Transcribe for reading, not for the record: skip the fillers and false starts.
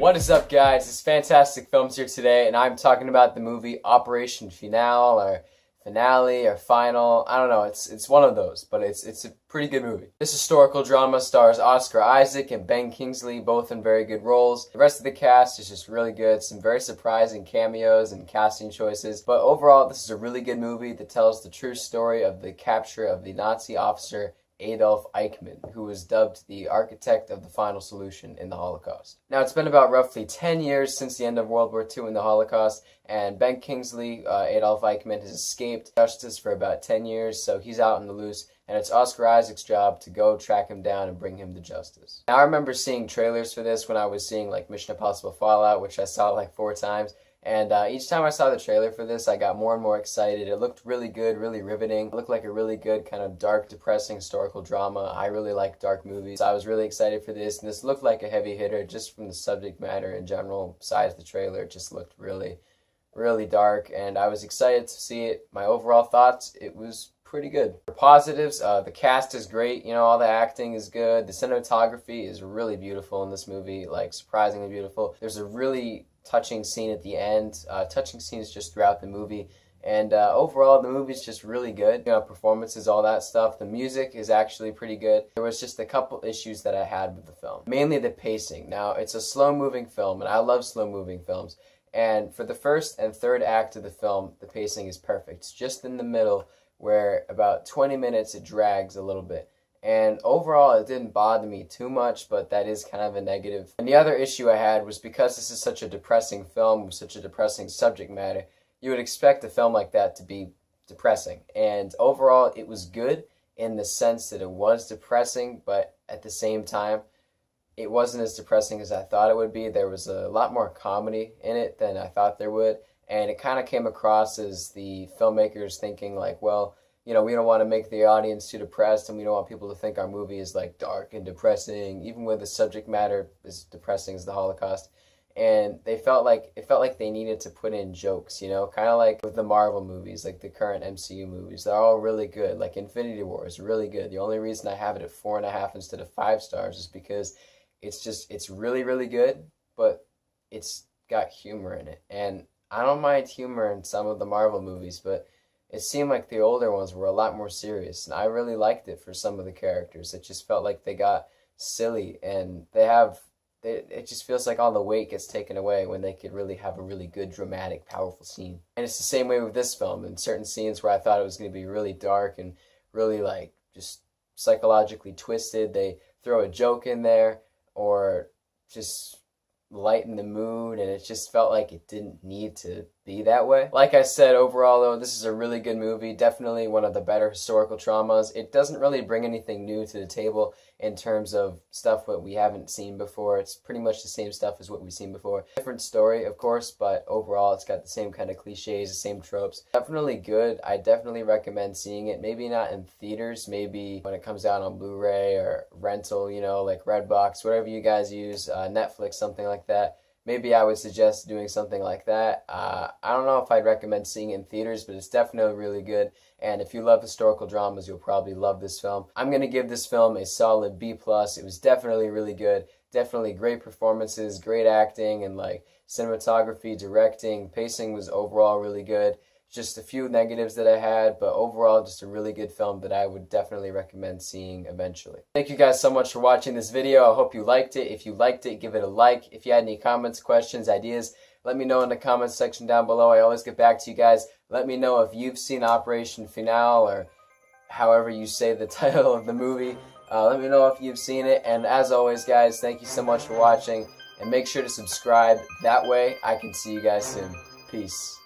What is up, guys? It's Fantastic Films here today, and I'm talking about the movie Operation Finale or Final. I don't know. It's one of those, but it's a pretty good movie. This historical drama stars Oscar Isaac and Ben Kingsley, both in very good roles. The rest of the cast is just really good. Some very surprising cameos and casting choices. But overall, this is a really good movie that tells the true story of the capture of the Nazi officer Adolf Eichmann, who was dubbed the architect of the final solution in the Holocaust. Now, it's been about roughly 10 years since the end of World War II in the Holocaust, and Ben Kingsley, Adolf Eichmann, has escaped justice for about 10 years, so he's out on the loose, and it's Oscar Isaac's job to go track him down and bring him to justice. Now, I remember seeing trailers for this when I was seeing like Mission Impossible Fallout, which I saw like 4 times. And each time I saw the trailer for this, I got more and more excited. It looked really good, really riveting. It looked like a really good kind of dark, depressing historical drama. I really like dark movies, so I was really excited for this. And this looked like a heavy hitter just from the subject matter in general. Besides the trailer, it just looked really, really dark. And I was excited to see it. My overall thoughts, it was pretty good. For positives, the cast is great. You know, all the acting is good. The cinematography is really beautiful in this movie, like surprisingly beautiful. There's a really touching scene at the end, touching scenes just throughout the movie, and overall the movie's just really good. You know, performances, all that stuff. The music is actually pretty good. There was just a couple issues that I had with the film, mainly the pacing. Now, it's a slow-moving film, and I love slow-moving films, and for the first and third act of the film, the pacing is perfect. It's just in the middle where about 20 minutes it drags a little bit. And overall, it didn't bother me too much, but that is kind of a negative. And the other issue I had was because this is such a depressing film with such a depressing subject matter, you would expect a film like that to be depressing. And overall, it was good in the sense that it was depressing, but at the same time, it wasn't as depressing as I thought it would be. There was a lot more comedy in it than I thought there would. And it kind of came across as the filmmakers thinking like, well, you know, we don't want to make the audience too depressed, and we don't want people to think our movie is like dark and depressing, even when the subject matter is depressing as the Holocaust. And it felt like they needed to put in jokes, you know, kind of like with the Marvel movies, like the current MCU movies. They're all really good. Like Infinity War is really good. The only reason I have it at 4.5 instead of 5 stars is because it's really, really good, but it's got humor in it. And I don't mind humor in some of the Marvel movies, but it seemed like the older ones were a lot more serious, and I really liked it for some of the characters. It just felt like they got silly, and it just feels like all the weight gets taken away when they could really have a really good, dramatic, powerful scene. And it's the same way with this film. In certain scenes where I thought it was going to be really dark and really like just psychologically twisted, they throw a joke in there or just lighten the mood, and it just felt like it didn't need to be that way. Like I said, overall though, this is a really good movie, definitely one of the better historical dramas. It doesn't really bring anything new to the table in terms of stuff that we haven't seen before. It's pretty much the same stuff as what we've seen before. Different story, of course, but overall it's got the same kind of cliches, the same tropes. Definitely good. I definitely recommend seeing it. Maybe not in theaters, maybe when it comes out on Blu-ray or rental, you know, like Redbox, whatever you guys use, Netflix, something like that. Maybe I would suggest doing something like that. I don't know if I'd recommend seeing it in theaters, but it's definitely really good. And if you love historical dramas, you'll probably love this film. I'm going to give this film a solid B+. It was definitely really good. Definitely great performances, great acting, and like cinematography, directing, pacing was overall really good. Just a few negatives that I had, but overall just a really good film that I would definitely recommend seeing eventually. Thank you guys so much for watching this video. I hope you liked it. If you liked it, give it a like. If you had any comments, questions, ideas, let me know in the comments section down below. I always get back to you guys. Let me know if you've seen Operation Finale, or however you say the title of the movie. Let me know if you've seen it. And as always, guys, thank you so much for watching. And make sure to subscribe. That way I can see you guys soon. Peace.